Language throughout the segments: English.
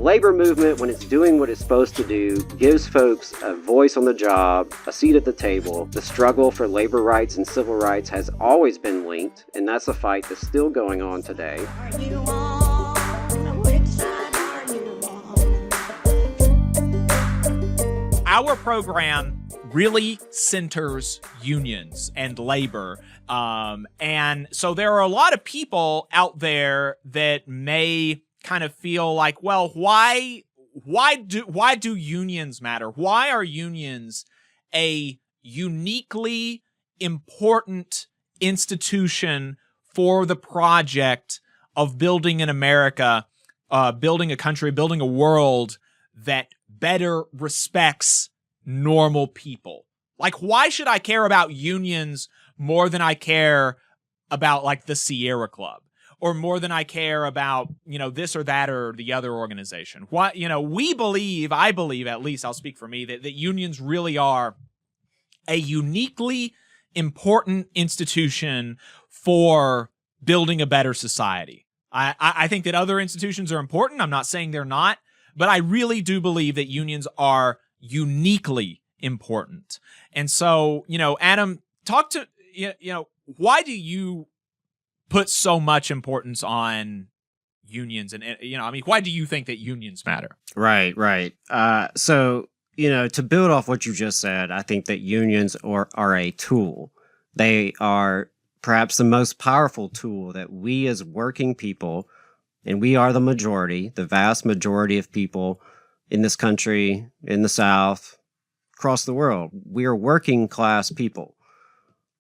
labor movement, when it's doing what it's supposed to do, gives folks a voice on the job, a seat at the table. The struggle for labor rights and civil rights has always been linked, and that's a fight that's still going on today. Are you on? Which side are you on? Our program really centers unions and labor. And so there are a lot of people out there that may kind of feel like, well, why do unions matter? Why are unions a uniquely important institution for the project of building an America, building a country, building a world that better respects normal people? Like, why should I care about unions more than I care about, like, the Sierra Club, or more than I care about, this or that or the other organization? Why, I believe, at least I'll speak for me, that unions really are a uniquely important institution for building a better society. I think that other institutions are important. I'm not saying they're not, but I really do believe that unions are uniquely important. And so, Adam, talk to, why do you put so much importance on unions? And, why do you think that unions matter? Right. So, to build off what you just said, I think that unions are a tool. They are perhaps the most powerful tool that we as working people, and we are the majority, the vast majority of people in this country, in the South, across the world, we are working class people,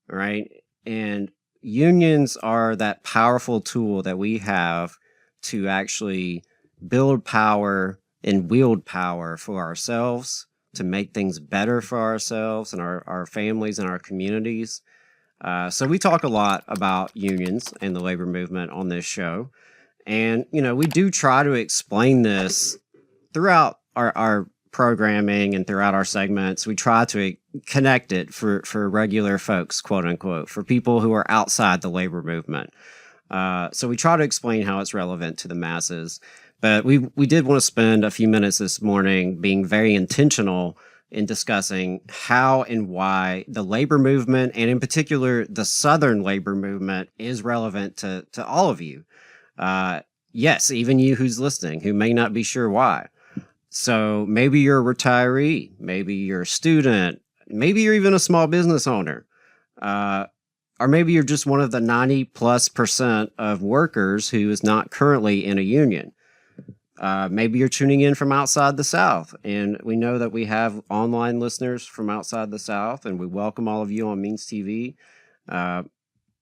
right? And unions are that powerful tool that we have to actually build power and wield power for ourselves, to make things better for ourselves and our families and our communities. So we talk a lot about unions and the labor movement on this show. And, we do try to explain this throughout our programming and throughout our segments. We try to connect it for regular folks, quote unquote, for people who are outside the labor movement. So we try to explain how it's relevant to the masses. But we did want to spend a few minutes this morning being very intentional in discussing how and why the labor movement, and in particular the Southern labor movement, is relevant to all of you. Yes, even you who's listening, who may not be sure why. So maybe you're a retiree, maybe you're a student, maybe you're even a small business owner, or maybe you're just one of the 90+% of workers who is not currently in a union. Maybe you're tuning in from outside the South, and we know that we have online listeners from outside the South, and we welcome all of you on Means TV.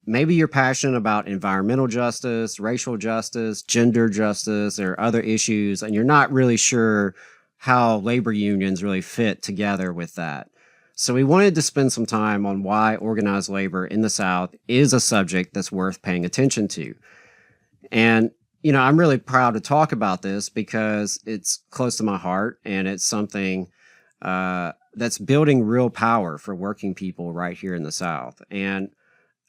Maybe you're passionate about environmental justice, racial justice, gender justice, or other issues, and you're not really sure how labor unions really fit together with that. So we wanted to spend some time on why organized labor in the South is a subject that's worth paying attention to. And, I'm really proud to talk about this because it's close to my heart, and it's something that's building real power for working people right here in the South. And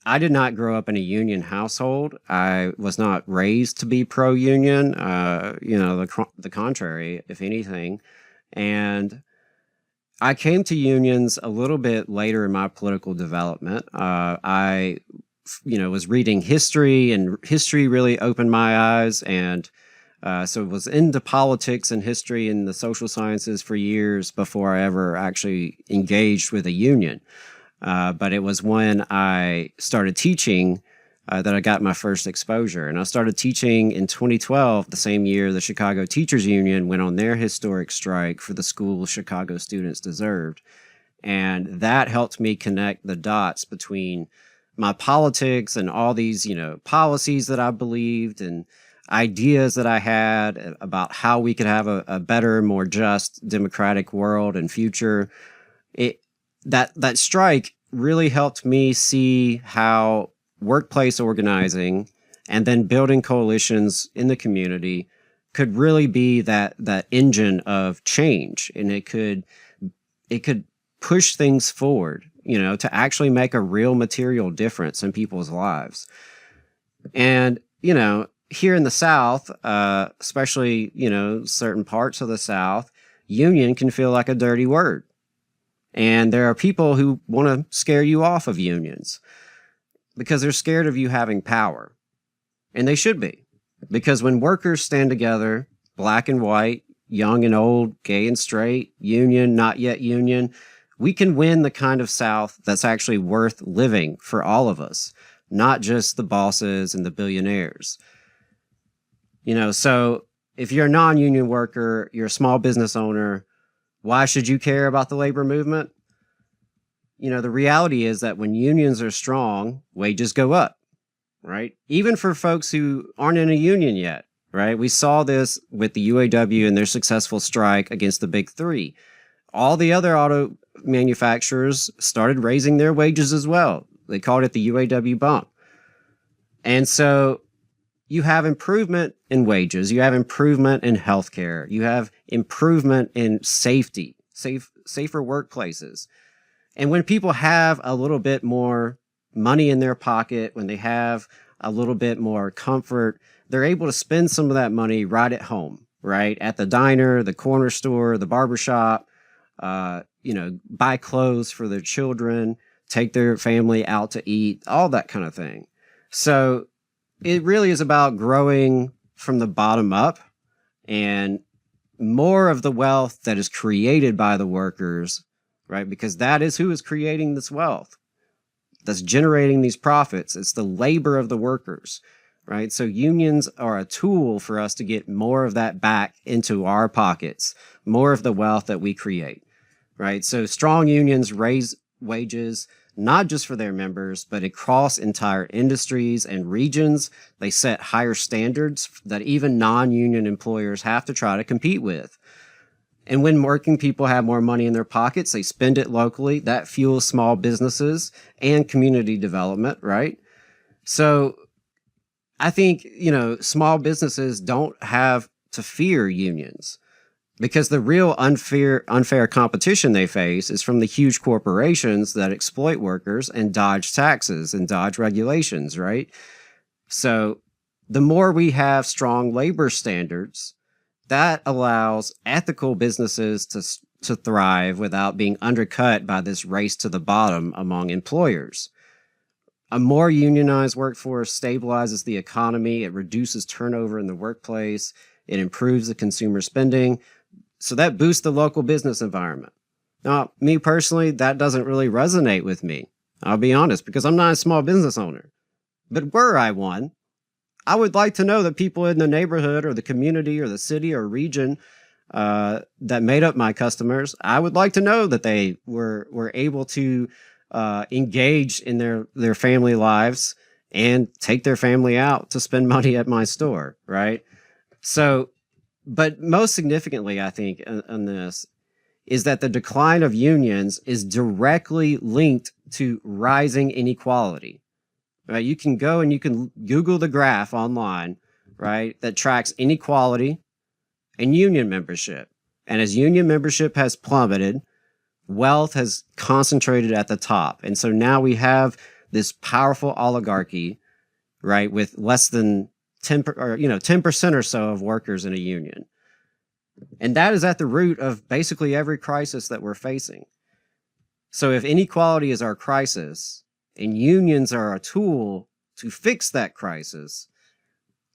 I did not grow up in a union household. I was not raised to be pro-union, the contrary, if anything. And I came to unions a little bit later in my political development. I was reading history, and history really opened my eyes. And so was into politics and history and the social sciences for years before I ever actually engaged with a union. But it was when I started teaching that I got my first exposure. And I started teaching in 2012, the same year the Chicago Teachers Union went on their historic strike for the school Chicago students deserved. And that helped me connect the dots between my politics and all these, policies that I believed and ideas that I had about how we could have a better, more just, democratic world and future. That strike really helped me see how workplace organizing and then building coalitions in the community could really be that engine of change, and it could push things forward, to actually make a real material difference in people's lives. And here in the South, especially, certain parts of the South, union can feel like a dirty word. And there are people who want to scare you off of unions because they're scared of you having power. And they should be. Because when workers stand together, black and white, young and old, gay and straight, union, not yet union, we can win the kind of South that's actually worth living for all of us, not just the bosses and the billionaires. So if you're a non-union worker, you're a small business owner, why should you care about the labor movement? The reality is that when unions are strong, wages go up, right? Even for folks who aren't in a union yet, right? We saw this with the UAW and their successful strike against the Big Three. All the other auto manufacturers started raising their wages as well. They called it the UAW bump. And so you have improvement in wages. You have improvement in healthcare. You have improvement in safety, safer workplaces. And when people have a little bit more money in their pocket, when they have a little bit more comfort, they're able to spend some of that money right at home, right? At the diner, the corner store, the barbershop, buy clothes for their children, take their family out to eat, all that kind of thing. So it really is about growing from the bottom up, and more of the wealth that is created by the workers, right? Because that is who is creating this wealth, that's generating these profits. It's the labor of the workers, right? So unions are a tool for us to get more of that back into our pockets, more of the wealth that we create, right? So strong unions raise wages, not just for their members, but across entire industries and regions. They set higher standards that even non-union employers have to try to compete with. And when working people have more money in their pockets, they spend it locally. That fuels small businesses and community development, right? So I think, small businesses don't have to fear unions, because the real unfair competition they face is from the huge corporations that exploit workers and dodge taxes and dodge regulations, right? So the more we have strong labor standards, that allows ethical businesses to thrive without being undercut by this race to the bottom among employers. A more unionized workforce stabilizes the economy. It reduces turnover in the workplace. It improves the consumer spending. So that boosts the local business environment. Now, me personally, that doesn't really resonate with me. I'll be honest, because I'm not a small business owner. But were I one, I would like to know that people in the neighborhood or the community or the city or region that made up my customers, I would like to know that they were able to engage in their family lives and take their family out to spend money at my store, right? So, but most significantly, I think, on this, is that the decline of unions is directly linked to rising inequality. Right? You can go and you can Google the graph online, right, that tracks inequality and union membership. And as union membership has plummeted, wealth has concentrated at the top. And so now we have this powerful oligarchy, right, with less than 10% or so of workers in a union. And that is at the root of basically every crisis that we're facing. So if inequality is our crisis and unions are a tool to fix that crisis,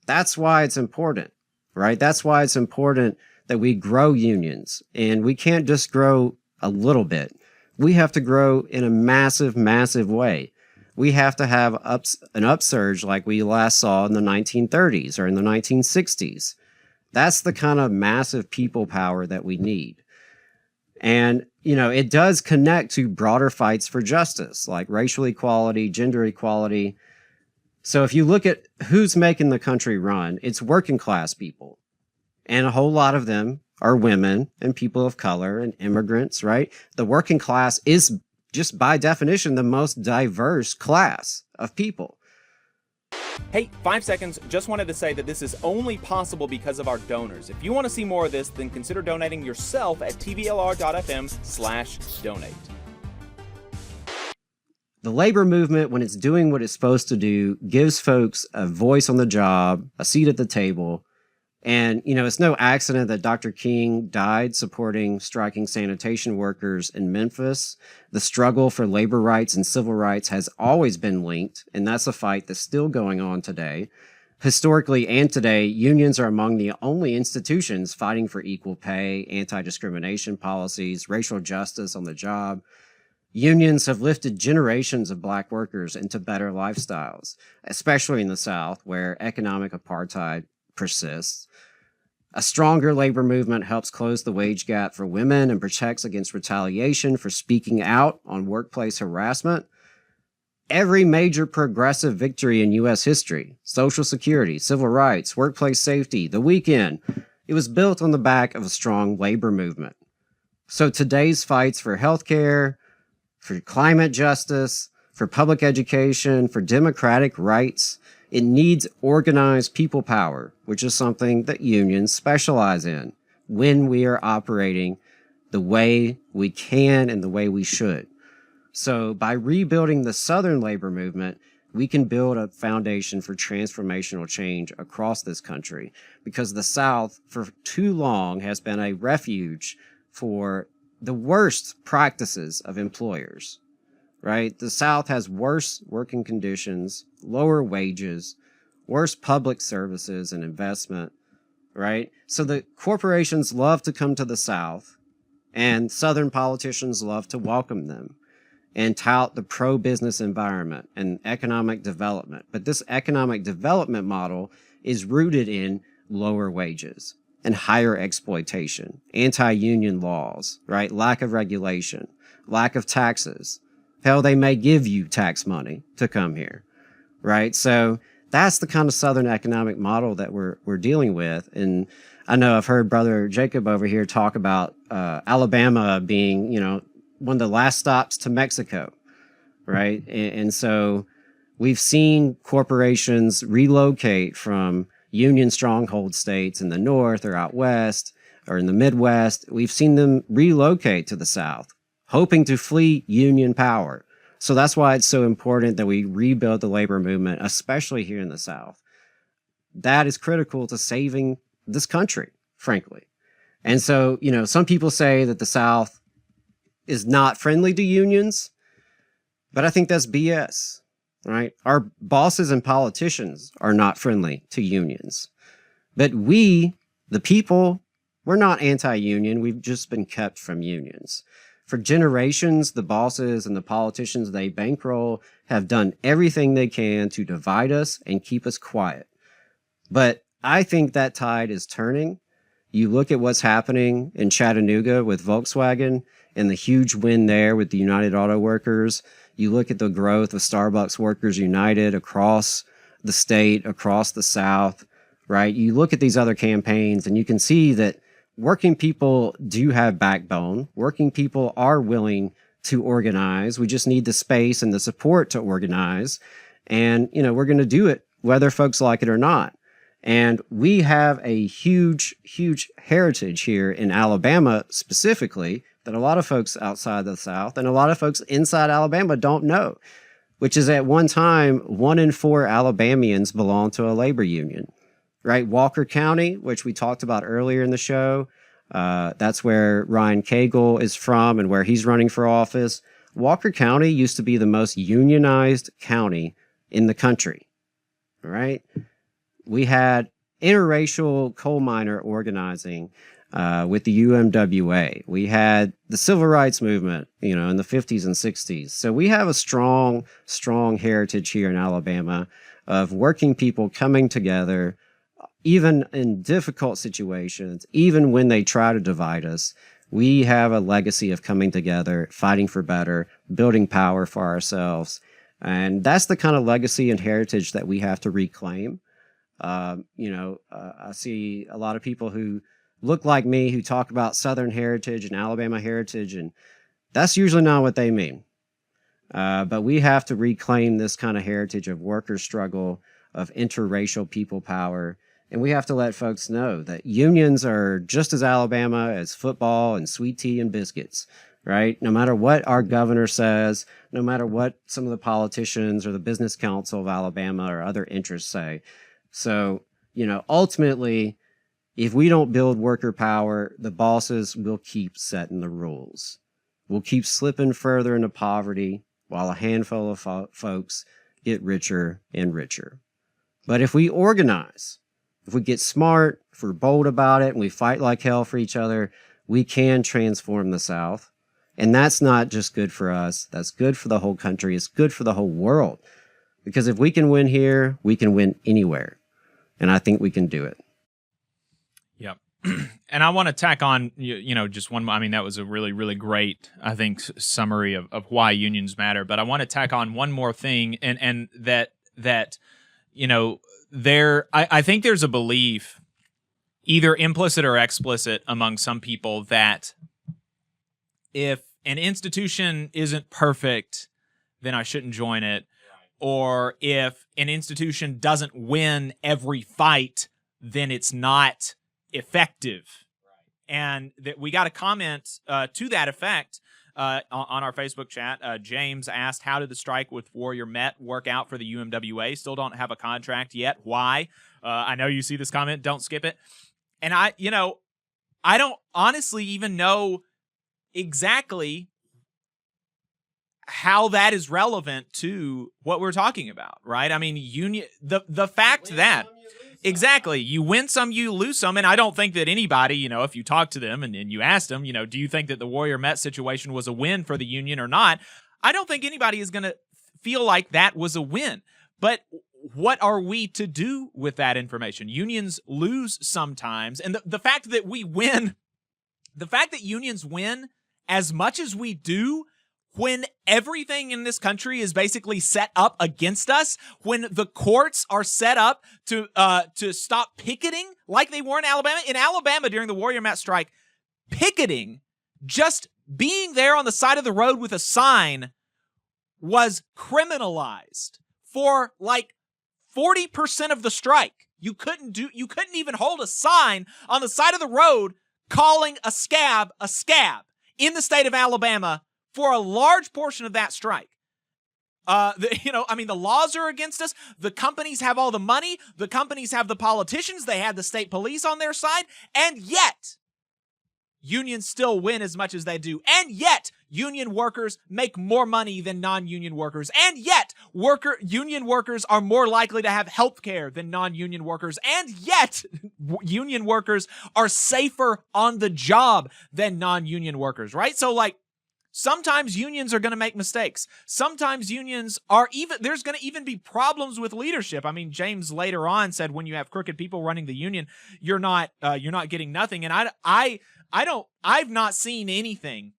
that's why it's important, right? That's why it's important that we grow unions. And we can't just grow a little bit. We have to grow in a massive, massive way. We have to have an upsurge like we last saw in the 1930s or in the 1960s. That's the kind of massive people power that we need. And, it does connect to broader fights for justice, like racial equality, gender equality. So if you look at who's making the country run, it's working class people. And a whole lot of them are women and people of color and immigrants, right? The working class is just by definition the most diverse class of people. Hey, 5 seconds. Just wanted to say that this is only possible because of our donors. If you want to see more of this, then consider donating yourself at tvlr.fm/donate. the labor movement, when it's doing what it's supposed to do, gives folks a voice on the job, a seat at the table. And, it's no accident that Dr. King died supporting striking sanitation workers in Memphis. The struggle for labor rights and civil rights has always been linked, and that's a fight that's still going on today. Historically and today, unions are among the only institutions fighting for equal pay, anti-discrimination policies, racial justice on the job. Unions have lifted generations of Black workers into better lifestyles, especially in the South, where economic apartheid persists. A stronger labor movement helps close the wage gap for women and protects against retaliation for speaking out on workplace harassment. Every major progressive victory in U.S. history, Social Security, civil rights, workplace safety, the weekend, it was built on the back of a strong labor movement. So today's fights for healthcare, for climate justice, for public education, for democratic rights, it needs organized people power, which is something that unions specialize in when we are operating the way we can and the way we should. So by rebuilding the Southern labor movement, we can build a foundation for transformational change across this country, because the South for too long has been a refuge for the worst practices of employers, right? The South has worse working conditions, lower wages, worse public services and investment, right? So the corporations love to come to the South, and Southern politicians love to welcome them and tout the pro-business environment and economic development. But this economic development model is rooted in lower wages and higher exploitation, anti-union laws, right? Lack of regulation, lack of taxes. Hell, they may give you tax money to come here, right? So that's the kind of Southern economic model that we're dealing with. And I know I've heard Brother Jacob over here talk about Alabama being, one of the last stops to Mexico, right? And so we've seen corporations relocate from union stronghold states in the North or out West or in the Midwest. We've seen them relocate to the South, hoping to flee union power. So that's why it's so important that we rebuild the labor movement, especially here in the South. That is critical to saving this country, frankly. And so, some people say that the South is not friendly to unions, but I think that's BS, right? Our bosses and politicians are not friendly to unions, but we, the people, we're not anti-union. We've just been kept from unions. For generations, the bosses and the politicians they bankroll have done everything they can to divide us and keep us quiet. But I think that tide is turning. You look at what's happening in Chattanooga with Volkswagen and the huge win there with the United Auto Workers. You look at the growth of Starbucks Workers United across the state, across the South, right? You look at these other campaigns and you can see that working people do have backbone. Working people are willing to organize. We just need the space and the support to organize. And, we're going to do it whether folks like it or not. And we have a huge, huge heritage here in Alabama specifically that a lot of folks outside the South and a lot of folks inside Alabama don't know, which is at one time, 1 in 4 Alabamians belonged to a labor union, right? Walker County, which we talked about earlier in the show, that's where Ryan Cagle is from and where he's running for office. Walker County used to be the most unionized county in the country, right? We had interracial coal miner organizing with the UMWA. We had the civil rights movement, in the 50s and 60s. So we have a strong, strong heritage here in Alabama of working people coming together, even in difficult situations, even when they try to divide us. We have a legacy of coming together, fighting for better, building power for ourselves. And that's the kind of legacy and heritage that we have to reclaim. I see a lot of people who look like me who talk about Southern heritage and Alabama heritage, and that's usually not what they mean. But we have to reclaim this kind of heritage of worker struggle, of interracial people power, and we have to let folks know that unions are just as Alabama as football and sweet tea and biscuits. right? No matter what our governor says, no matter what some of the politicians or the Business Council of Alabama or other interests say. So, ultimately, if we don't build worker power, the bosses will keep setting the rules. We'll keep slipping further into poverty while a handful of folks get richer and richer. But if we organize, if we get smart, if we're bold about it, and we fight like hell for each other, we can transform the South. And that's not just good for us. That's good for the whole country. It's good for the whole world. Because if we can win here, we can win anywhere. And I think we can do it. Yep. And I want to tack on, just one. I mean, that was a really, really great, I think, summary of why unions matter. But I want to tack on one more thing, and that I think there's a belief, either implicit or explicit, among some people that if an institution isn't perfect, then I shouldn't join it. Or if an institution doesn't win every fight, then it's not effective. And that we got a comment to that effect on our Facebook chat. James asked, how did the strike with Warrior Met work out for the UMWA? Still don't have a contract yet. Why? I know you see this comment. Don't skip it. And I don't honestly even know exactly how that is relevant to what we're talking about, right? I mean, the fact that exactly, you win some, you lose some, and I don't think that anybody, if you talk to them and you ask them, do you think that the Warrior Met situation was a win for the union or not? I don't think anybody is going to feel like that was a win. But what are we to do with that information? Unions lose sometimes, and the fact that we win, the fact that unions win as much as we do, when everything in this country is basically set up against us, when the courts are set up to stop picketing like they were in Alabama. In Alabama during the Warrior Met strike, picketing, just being there on the side of the road with a sign, was criminalized for like 40% of the strike. You couldn't even hold a sign on the side of the road calling a scab in the state of Alabama for a large portion of that strike. The laws are against us. The companies have all the money. The companies have the politicians. They have the state police on their side. And yet, unions still win as much as they do. And yet, union workers make more money than non-union workers. And yet, union workers are more likely to have health care than non-union workers. And yet, union workers are safer on the job than non-union workers, right? So, sometimes unions are going to make mistakes. Sometimes unions there's going to even be problems with leadership. I mean, James later on said when you have crooked people running the union, you're not getting nothing. And I've not seen anything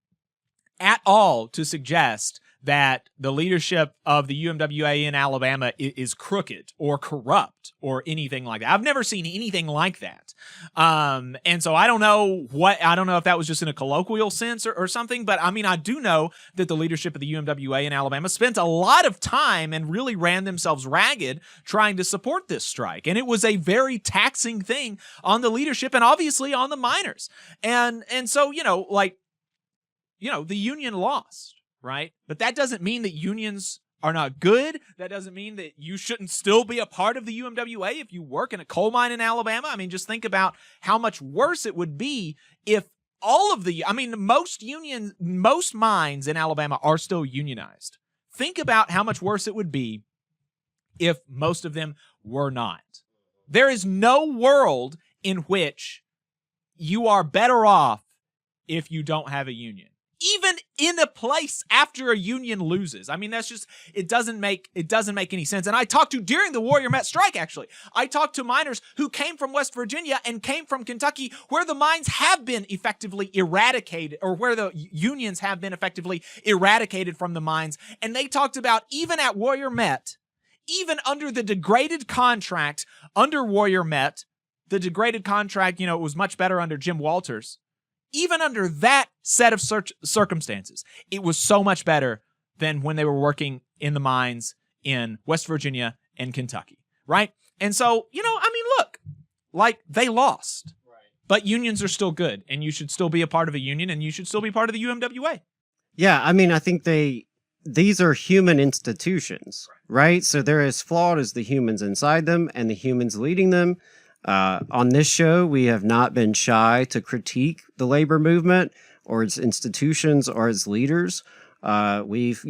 at all to suggest that the leadership of the UMWA in Alabama is crooked or corrupt or anything like that. I've never seen anything like that. And so I don't know if that was just in a colloquial sense or something, but I mean, I do know that the leadership of the UMWA in Alabama spent a lot of time and really ran themselves ragged trying to support this strike. And it was a very taxing thing on the leadership and obviously on the miners. And so, the union lost. Right? But that doesn't mean that unions are not good. That doesn't mean that you shouldn't still be a part of the UMWA if you work in a coal mine in Alabama. I mean, just think about how much worse it would be if most mines in Alabama are still unionized. Think about how much worse it would be if most of them were not. There is no world in which you are better off if you don't have a union. Even in a place after a union loses. I mean, it doesn't make any sense. And I talked to, during the Warrior Met strike, actually, I talked to miners who came from West Virginia and came from Kentucky, where the mines have been effectively eradicated, or where the unions have been effectively eradicated from the mines. And they talked about, even at Warrior Met, even under the degraded contract under Warrior Met, the degraded contract, it was much better under Jim Walters. Even under that set of circumstances, it was so much better than when they were working in the mines in West Virginia and Kentucky, right? And so, look, they lost. Right. But unions are still good, and you should still be a part of a union, and you should still be part of the UMWA. Yeah, I mean, I think these are human institutions, right? So they're as flawed as the humans inside them and the humans leading them. On this show, we have not been shy to critique the labor movement or its institutions or its leaders. We've,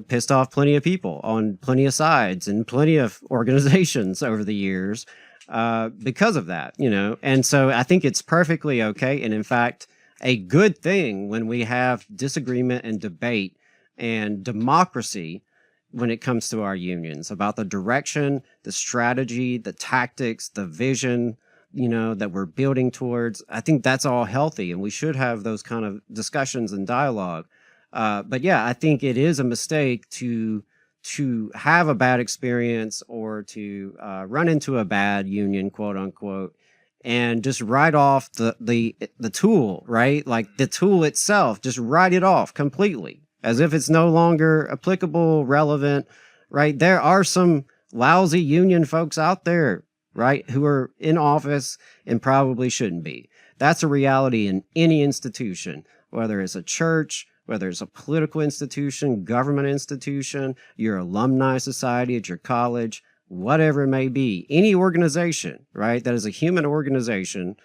pissed off plenty of people on plenty of sides and plenty of organizations over the years because of that, And so I think it's perfectly okay. And in fact, a good thing when we have disagreement and debate and democracy when it comes to our unions about the direction, the strategy, the tactics, the vision, that we're building towards. I think that's all healthy, and we should have those kind of discussions and dialogue. But yeah, I think it is a mistake to have a bad experience or to run into a bad union, quote unquote, and just write off the tool, right? Like the tool itself, just write it off completely as if it's no longer applicable, relevant, right? There are some lousy union folks out there, right, who are in office and probably shouldn't be. That's a reality in any institution, whether it's a church, whether it's a political institution, government institution, your alumni society at your college, whatever it may be. Any organization, right, that is a human organization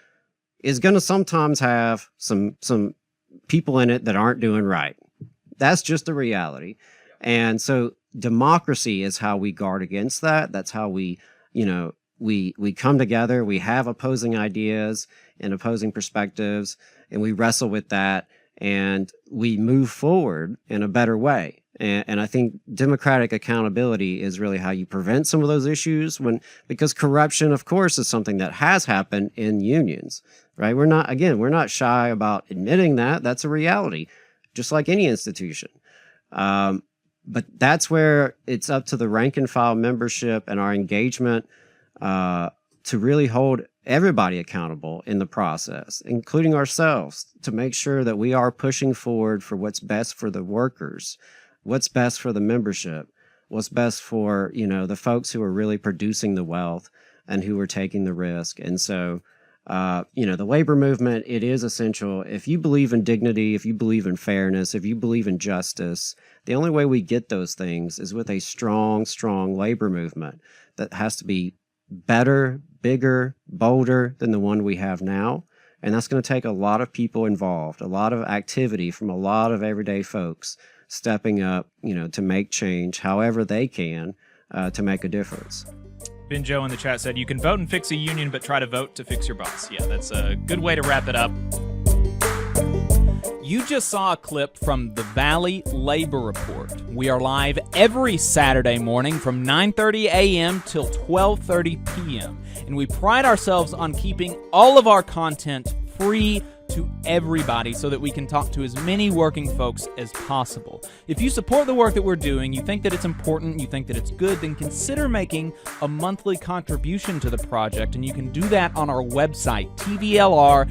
is going to sometimes have some people in it that aren't doing right. That's just the reality. And so democracy is how we guard against that. That's how we come together, we have opposing ideas and opposing perspectives, and we wrestle with that, and we move forward in a better way. And I think democratic accountability is really how you prevent some of those issues because corruption, of course, is something that has happened in unions, right? We're not shy about admitting that. That's a reality, just like any institution. But that's where it's up to the rank and file membership and our engagement to really hold everybody accountable in the process, including ourselves, to make sure that we are pushing forward for what's best for the workers, what's best for the membership, what's best for, the folks who are really producing the wealth and who are taking the risk. And so, the labor movement, it is essential. If you believe in dignity, if you believe in fairness, if you believe in justice, the only way we get those things is with a strong, strong labor movement that has to be better, bigger, bolder than the one we have now. And that's going to take a lot of people involved, a lot of activity from a lot of everyday folks stepping up, to make change however they can to make a difference. Ben Joe in the chat said, you can vote and fix a union, but try to vote to fix your boss. Yeah, that's a good way to wrap it up. You just saw a clip from the Valley Labor Report. We are live every Saturday morning from 9:30 a.m. till 12:30 p.m. And we pride ourselves on keeping all of our content free to everybody so that we can talk to as many working folks as possible. If you support the work that we're doing, you think that it's important, you think that it's good, then consider making a monthly contribution to the project, and you can do that on our website, tvlr.fm.